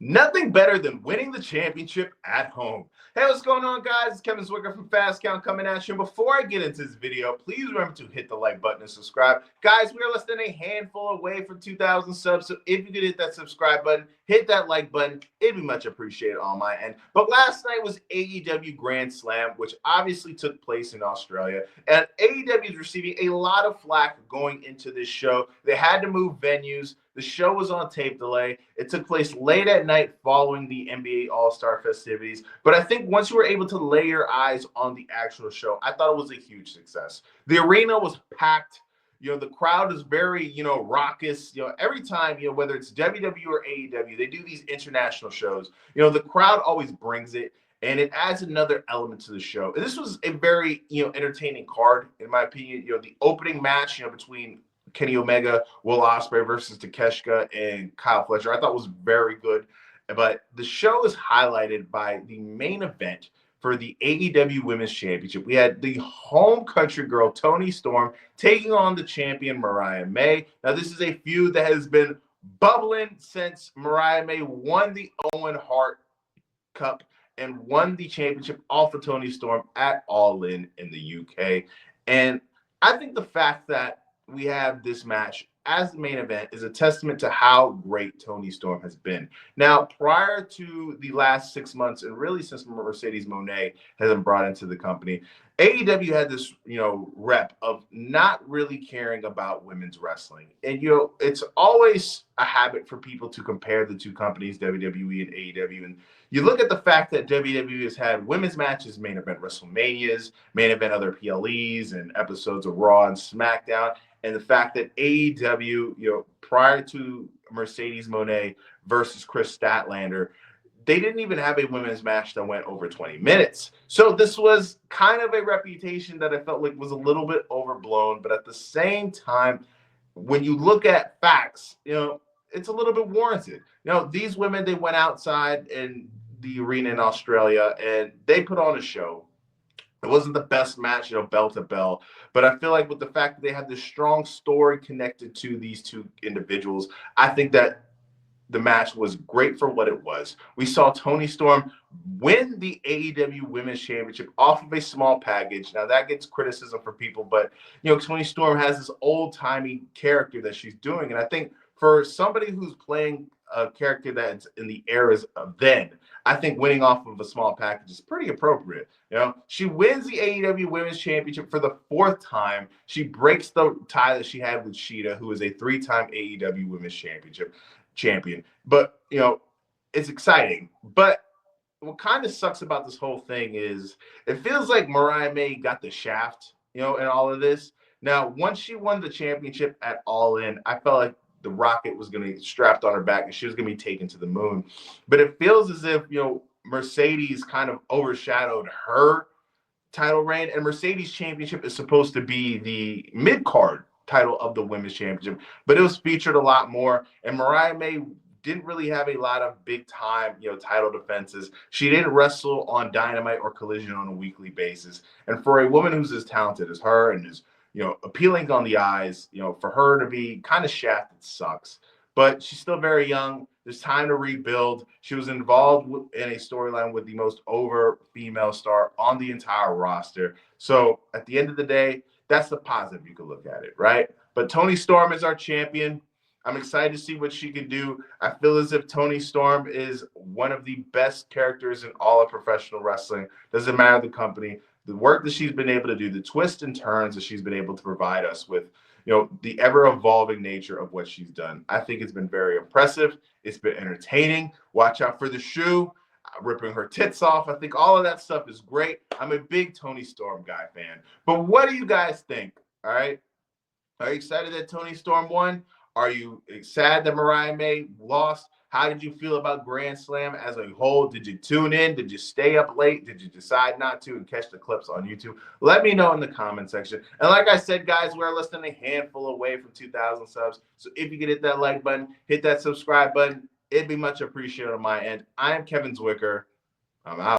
Nothing better than winning the championship at home. Hey, what's going on, guys? It's Kevin Zwicker from Fast Count coming at you. Before I get into this video, please remember to hit the like button and subscribe. Guys, we are less than a handful away from 2,000 subs, so if you could hit that subscribe button, hit that like button, it'd be much appreciated on my end. But last night was AEW Grand Slam, which obviously took place in Australia, and AEW is receiving a lot of flack going into this show. They had to move venues. The show was on tape delay. It took place late at night following the NBA All-Star festivities. But I think once you were able to lay your eyes on the actual show, I thought it was a huge success. The arena was packed. The crowd is very, raucous. Every time, whether it's WWE or AEW, they do these international shows. The crowd always brings it, and it adds another element to the show. And this was a very, entertaining card, in my opinion. The opening match, between Kenny Omega, Will Ospreay versus Takeshita and Kyle Fletcher, I thought was very good. But the show is highlighted by the main event for the AEW Women's Championship. We had the home country girl, Toni Storm, taking on the champion, Mariah May. Now, this is a feud that has been bubbling since Mariah May won the Owen Hart Cup and won the championship off of Toni Storm at All In the UK. And I think the fact that we have this match as the main event is a testament to how great Toni Storm has been. Now, prior to the last 6 months, and really since Mercedes Moné has been brought into the company, AEW had this, rep of not really caring about women's wrestling. And, it's always a habit for people to compare the two companies, WWE and AEW. And you look at the fact that WWE has had women's matches, main event WrestleManias, main event other PLEs, and episodes of Raw and SmackDown. And the fact that AEW, prior to Mercedes Moné versus Chris Statlander, they didn't even have a women's match that went over 20 minutes. So this was kind of a reputation that I felt like was a little bit overblown. But at the same time, when you look at facts, it's a little bit warranted. These women, they went outside in the arena in Australia and they put on a show. It wasn't the best match, bell to bell, but I feel like with the fact that they had this strong story connected to these two individuals, I think that the match was great for what it was. We saw Toni Storm win the AEW Women's Championship off of a small package. Now, that gets criticism for people, but, Toni Storm has this old-timey character that she's doing, and I think for somebody who's playing a character that's in the eras of then, I think winning off of a small package is pretty appropriate. She wins the AEW Women's Championship for the 4th time. She breaks the tie that she had with Shida, who is a 3-time AEW Women's Championship champion. But, it's exciting. But what kind of sucks about this whole thing is it feels like Mariah May got the shaft, in all of this. Now, once she won the championship at All In, I felt like the rocket was going to get strapped on her back and she was going to be taken to the moon. But it feels as if, Mercedes kind of overshadowed her title reign, and Mercedes championship is supposed to be the mid-card title of the women's championship, but it was featured a lot more, and Mariah May didn't really have a lot of big time, title defenses. She didn't wrestle on Dynamite or Collision on a weekly basis. And for a woman who's as talented as her and is appealing on the eyes, for her to be kind of shafted sucks. But she's still very young. There's time to rebuild. She was involved in a storyline with the most over female star on the entire roster. So at the end of the day, that's the positive you could look at it, right? But Toni Storm is our champion. I'm excited to see what she can do. I feel as if Toni Storm is one of the best characters in all of professional wrestling. Doesn't matter the company. The work that she's been able to do, the twists and turns that she's been able to provide us with, the ever-evolving nature of what she's done. I think it's been very impressive. It's been entertaining. Watch out for the shoe, ripping her tits off. I think all of that stuff is great. I'm a big Toni Storm guy fan. But what do you guys think? All right? Are you excited that Toni Storm won? Are you sad that Mariah May lost? How did you feel about Grand Slam as a whole? Did you tune in? Did you stay up late? Did you decide not to and catch the clips on YouTube? Let me know in the comment section. And like I said, guys, we're less than a handful away from 2,000 subs. So if you could hit that like button, hit that subscribe button, it'd be much appreciated on my end. I am Kevin Zwicker. I'm out.